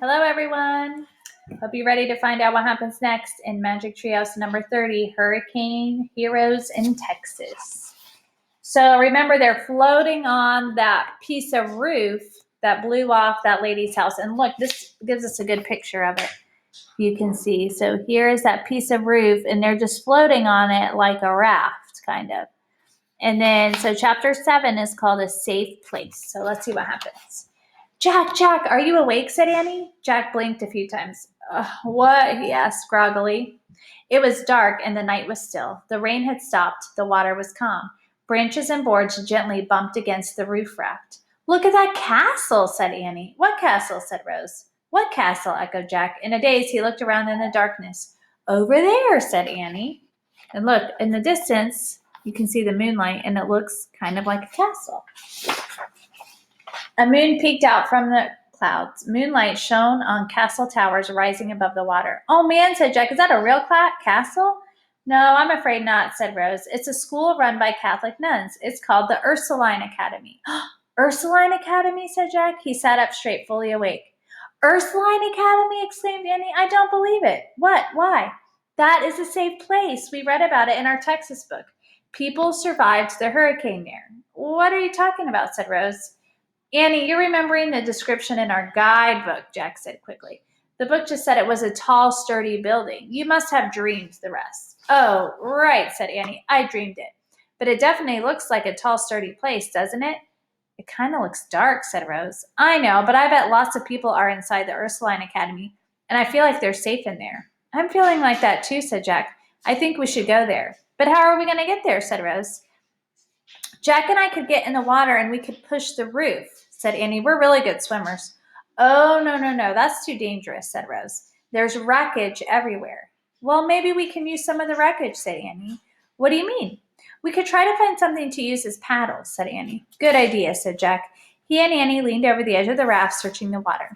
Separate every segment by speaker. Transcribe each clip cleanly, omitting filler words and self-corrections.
Speaker 1: Hello, everyone. Hope you're ready to find out what happens next in Magic Treehouse number 30, Hurricane Heroes in Texas. So remember, they're floating on that piece of roof that blew off that lady's house. And look, this gives us a good picture of it. You can see. So here's that piece of roof, and they're just floating on it like a raft, kind of. And then, so chapter 7 is called A Safe Place. So let's see what happens. Jack, are you awake? Said Annie. Jack blinked a few times. What? He asked groggily. It was dark and the night was still. The rain had stopped. The water was calm. Branches and boards gently bumped against the roof raft. Look at that castle, said Annie. What castle? Said Rose. What castle? Echoed Jack. In a daze, he looked around in the darkness. Over there, said Annie. And look, in the distance, you can see the moonlight, and it looks kind of like a castle. A moon peeked out from the clouds. Moonlight shone on castle towers rising above the water. Oh man, said Jack, is that a real castle? No, I'm afraid not, said Rose. It's a school run by Catholic nuns. It's called the Ursuline Academy. Ursuline Academy, said Jack. He sat up straight, fully awake. Ursuline Academy, exclaimed Annie. I don't believe it. What? Why? That is a safe place. We read about it in our Texas book. People survived the hurricane there. What are you talking about? Said Rose. Annie, you're remembering the description in our guidebook, Jack said quickly. The book just said it was a tall, sturdy building. You must have dreamed the rest. Oh, right, said Annie. I dreamed it. But it definitely looks like a tall, sturdy place, doesn't it? It kind of looks dark, said Rose. I know, but I bet lots of people are inside the Ursuline Academy, and I feel like they're safe in there. I'm feeling like that too, said Jack. I think we should go there. But how are we going to get there, said Rose. Jack and I could get in the water and we could push the roof, said Annie. We're really good swimmers. Oh, no, that's too dangerous, said Rose. There's wreckage everywhere. Well, maybe we can use some of the wreckage, said Annie. What do you mean? We could try to find something to use as paddles, said Annie. Good idea, said Jack. He and Annie leaned over the edge of the raft, searching the water.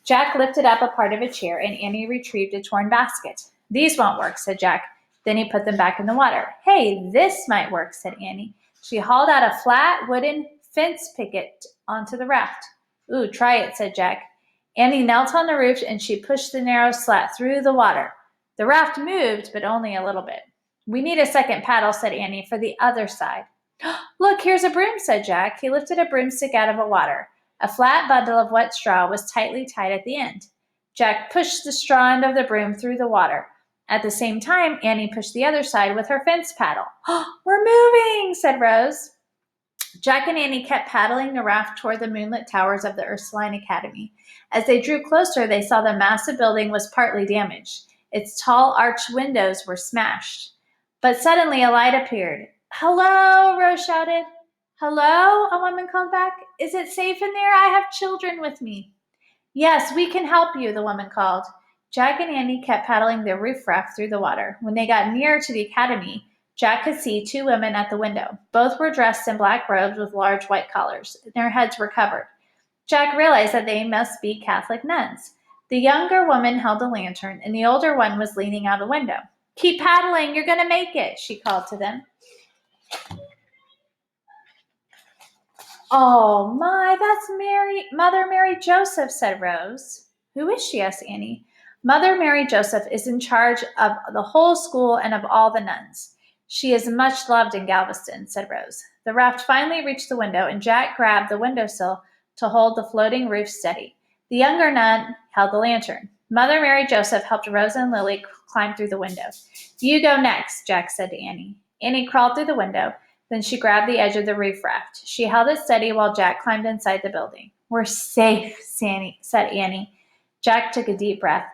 Speaker 1: Jack lifted up a part of a chair and Annie retrieved a torn basket. These won't work, said Jack. Then he put them back in the water. Hey, this might work, said Annie. She hauled out a flat wooden fence picket onto the raft. Ooh, try it, said Jack. Annie knelt on the roof and she pushed the narrow slat through the water. The raft moved, but only a little bit. We need a second paddle, said Annie, for the other side. Look, here's a broom, said Jack. He lifted a broomstick out of the water. A flat bundle of wet straw was tightly tied at the end. Jack pushed the straw end of the broom through the water. At the same time, Annie pushed the other side with her fence paddle. We're moving, said Rose. Jack and Annie kept paddling the raft toward the moonlit towers of the Ursuline Academy. As they drew closer, they saw the massive building was partly damaged. Its tall arched windows were smashed. But suddenly a light appeared. Hello, Rose shouted. Hello, a woman called back. Is it safe in there? I have children with me. Yes, we can help you, the woman called. Jack and Annie kept paddling their roof raft through the water. When they got nearer to the academy, Jack could see two women at the window. Both were dressed in black robes with large white collars. Their heads were covered. Jack realized that they must be Catholic nuns. The younger woman held a lantern, and the older one was leaning out a window. Keep paddling, you're going to make it, she called to them. Oh my, that's Mother Mary Joseph, said Rose. Who is she? Asked Annie. Mother Mary Joseph is in charge of the whole school and of all the nuns. She is much loved in Galveston, said Rose. The raft finally reached the window, and Jack grabbed the windowsill to hold the floating roof steady. The younger nun held the lantern. Mother Mary Joseph helped Rose and Lily climb through the window. You go next, Jack said to Annie. Annie crawled through the window. Then she grabbed the edge of the roof raft. She held it steady while Jack climbed inside the building. We're safe, said Annie. Jack took a deep breath.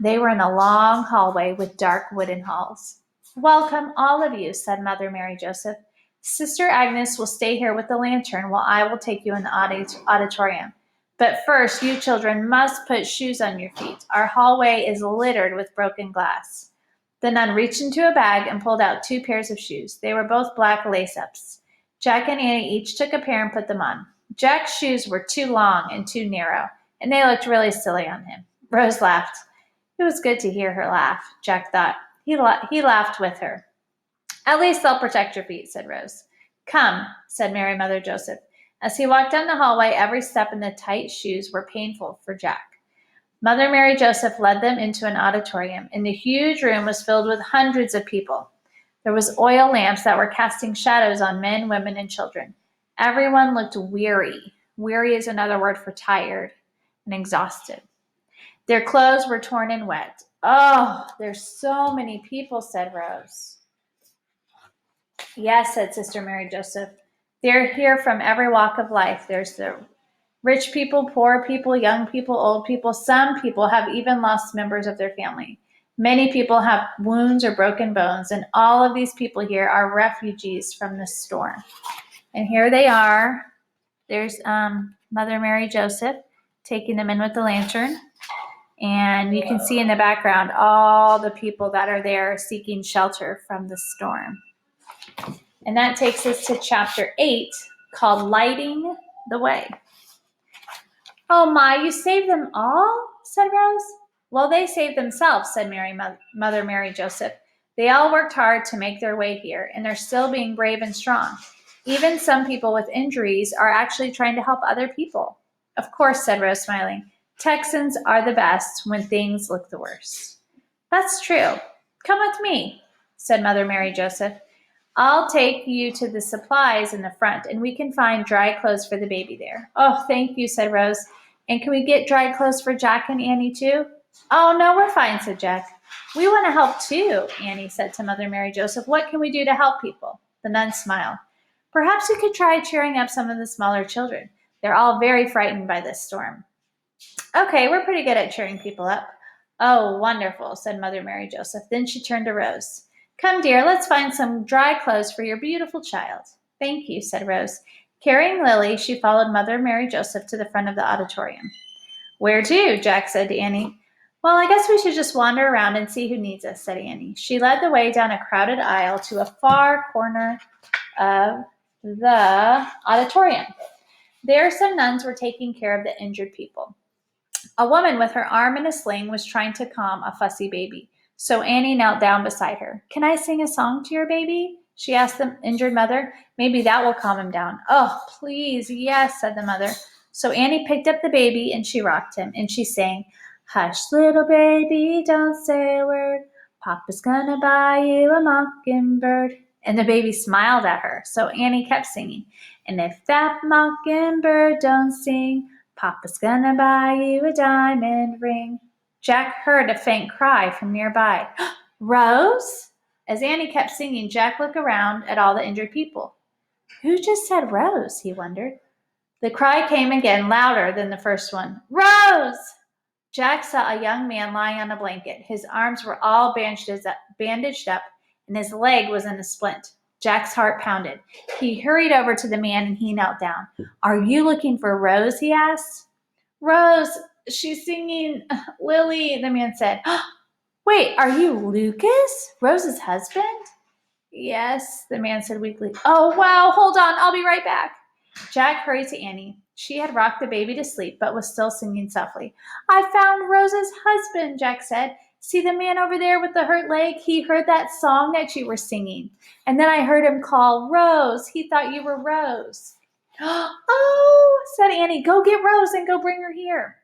Speaker 1: They were in a long hallway with dark wooden halls. Welcome, all of you, said Mother Mary Joseph. Sister Agnes will stay here with the lantern while I will take you in the auditorium. But first, you children must put shoes on your feet. Our hallway is littered with broken glass. The nun reached into a bag and pulled out 2 pairs of shoes. They were both black lace-ups. Jack and Annie each took a pair and put them on. Jack's shoes were too long and too narrow, and they looked really silly on him. Rose laughed. It was good to hear her laugh, Jack thought. He laughed with her. At least they'll protect your feet, said Rose. Come, said Mary Mother Joseph. As he walked down the hallway, every step in the tight shoes were painful for Jack. Mother Mary Joseph led them into an auditorium, and the huge room was filled with hundreds of people. There was oil lamps that were casting shadows on men, women, and children. Everyone looked weary. Weary is another word for tired and exhausted. Their clothes were torn and wet. Oh, there's so many people, said Rose. Yes, said Sister Mary Joseph. They're here from every walk of life. There's the rich people, poor people, young people, old people. Some people have even lost members of their family. Many people have wounds or broken bones, and all of these people here are refugees from the storm. And here they are. There's Mother Mary Joseph taking them in with the lantern. And you can see in the background all the people that are there seeking shelter from the storm. And that takes us to chapter 8, called Lighting the Way. Oh my, you saved them all? Said Rose. Well, they saved themselves, said Mother Mary Joseph. They all worked hard to make their way here, and they're still being brave and strong. Even some people with injuries are actually trying to help other people. Of course, said Rose, smiling. Texans are the best when things look the worst. That's true. Come with me, said Mother Mary Joseph. I'll take you to the supplies in the front, and we can find dry clothes for the baby there. Oh, thank you, said Rose. And can we get dry clothes for Jack and Annie too? Oh, no, we're fine, said Jack. We want to help too, Annie said to Mother Mary Joseph. What can we do to help people? The nun smiled. Perhaps you could try cheering up some of the smaller children. They're all very frightened by this storm. Okay, we're pretty good at cheering people up. Oh, wonderful, said Mother Mary Joseph. Then she turned to Rose. Come, dear, let's find some dry clothes for your beautiful child. Thank you, said Rose. Carrying Lily, she followed Mother Mary Joseph to the front of the auditorium. Where to? Jack said to Annie. Well, I guess we should just wander around and see who needs us, said Annie. She led the way down a crowded aisle to a far corner of the auditorium. There, some nuns were taking care of the injured people. A woman with her arm in a sling was trying to calm a fussy baby. So Annie knelt down beside her. Can I sing a song to your baby? She asked the injured mother. Maybe that will calm him down. Oh, please, yes, said the mother. So Annie picked up the baby and she rocked him, and she sang, Hush, little baby, don't say a word. Papa's gonna buy you a mockingbird. And the baby smiled at her, so Annie kept singing. And if that mockingbird don't sing, Papa's gonna buy you a diamond ring. Jack heard a faint cry from nearby. Rose? As Annie kept singing, Jack looked around at all the injured people. Who just said Rose? He wondered. The cry came again, louder than the first one. Rose! Jack saw a young man lying on a blanket. His arms were all bandaged up, and his leg was in a splint. Jack's heart pounded. He hurried over to the man and he knelt down. Are you looking for Rose? He asked. Rose, she's singing Lily, the man said. Wait, are you Lucas, Rose's husband? Yes, the man said weakly. Oh, wow, hold on, I'll be right back. Jack hurried to Annie. She had rocked the baby to sleep, but was still singing softly. I found Rose's husband, Jack said. See the man over there with the hurt leg? He heard that song that you were singing. And then I heard him call Rose. He thought you were Rose. Oh, said Annie, go get Rose and go bring her here.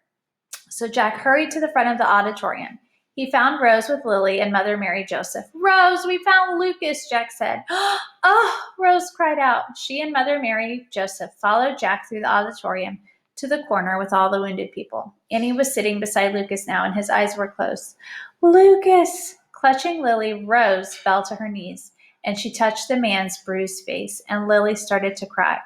Speaker 1: So Jack hurried to the front of the auditorium. He found Rose with Lily and Mother Mary Joseph. Rose, we found Lucas, Jack said. Oh, Rose cried out. She and Mother Mary Joseph followed Jack through the auditorium to the corner with all the wounded people. Annie was sitting beside Lucas now, and his eyes were closed. Lucas! Clutching Lily, Rose fell to her knees, and she touched the man's bruised face, and Lily started to cry.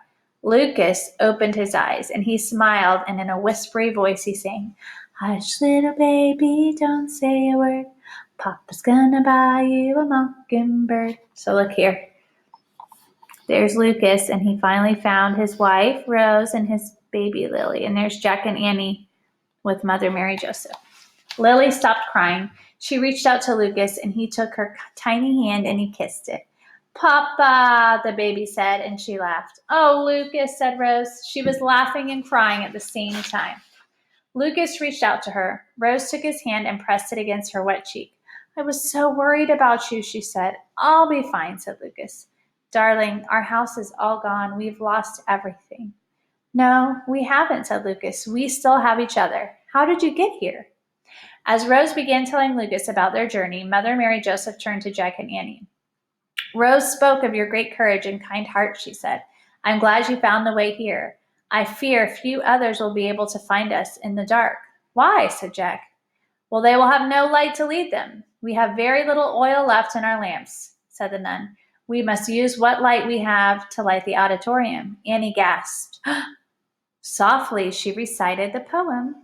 Speaker 1: Lucas opened his eyes, and he smiled, and in a whispery voice he sang, Hush, little baby, don't say a word. Papa's gonna buy you a mockingbird. So look here. There's Lucas, and he finally found his wife, Rose, and his baby, Lily. And there's Jack and Annie with Mother Mary Joseph. Lily stopped crying. She reached out to Lucas, and he took her tiny hand and he kissed it. Papa, the baby said, and she laughed. Oh, Lucas, said Rose. She was laughing and crying at the same time. Lucas reached out to her. Rose took his hand and pressed it against her wet cheek. I was so worried about you, she said. I'll be fine, said Lucas. Darling, our house is all gone. We've lost everything. No, we haven't, said Lucas. We still have each other. How did you get here? As Rose began telling Lucas about their journey, Mother Mary Joseph turned to Jack and Annie. Rose spoke of your great courage and kind heart, she said. I'm glad you found the way here. I fear few others will be able to find us in the dark. Why? Said Jack. Well, they will have no light to lead them. We have very little oil left in our lamps, said the nun. We must use what light we have to light the auditorium. Annie gasped. Softly, she recited the poem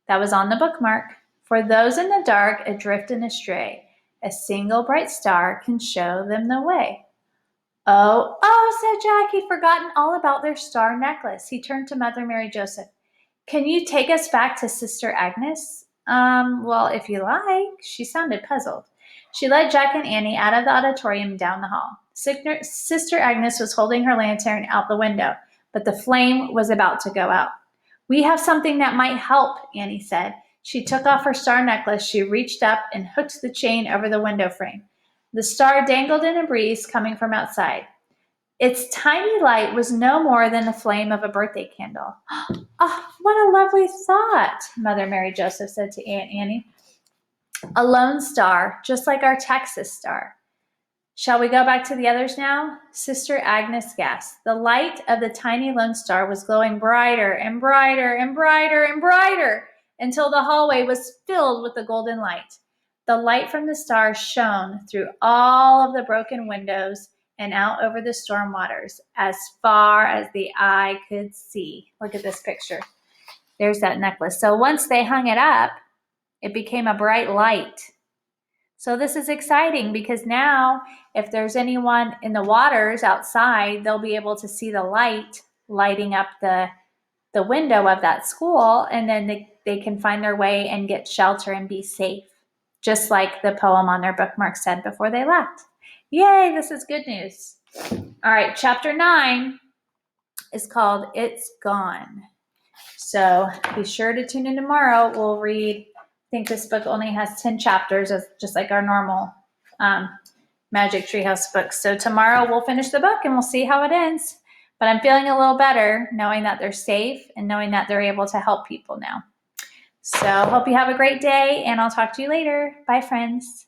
Speaker 1: that was on the bookmark. For those in the dark, adrift and astray, a single bright star can show them the way. Oh, said Jack. He'd forgotten all about their star necklace. He turned to Mother Mary Joseph. Can you take us back to Sister Agnes? Well, if you like. She sounded puzzled. She led Jack and Annie out of the auditorium down the hall. Sister Agnes was holding her lantern out the window, but the flame was about to go out. We have something that might help, Annie said. She took off her star necklace. She reached up and hooked the chain over the window frame. The star dangled in a breeze coming from outside. Its tiny light was no more than the flame of a birthday candle. Oh, what a lovely thought, Mother Mary Joseph said to Aunt Annie. A lone star, just like our Texas star. Shall we go back to the others now? Sister Agnes gasped. The light of the tiny lone star was glowing brighter and brighter and brighter and brighter until the hallway was filled with the golden light. The light from the star shone through all of the broken windows and out over the storm waters as far as the eye could see. Look at this picture. There's that necklace. So once they hung it up, it became a bright light. So this is exciting because now if there's anyone in the waters outside, they'll be able to see the light lighting up the window of that school, and then they can find their way and get shelter and be safe, just like the poem on their bookmark said before they left. Yay, this is good news. All right, chapter 9 is called It's Gone. So be sure to tune in tomorrow. We'll read, I think this book only has 10 chapters, just like our normal Magic Treehouse books. So tomorrow we'll finish the book and we'll see how it ends. But I'm feeling a little better knowing that they're safe and knowing that they're able to help people now. So hope you have a great day, and I'll talk to you later. Bye, friends.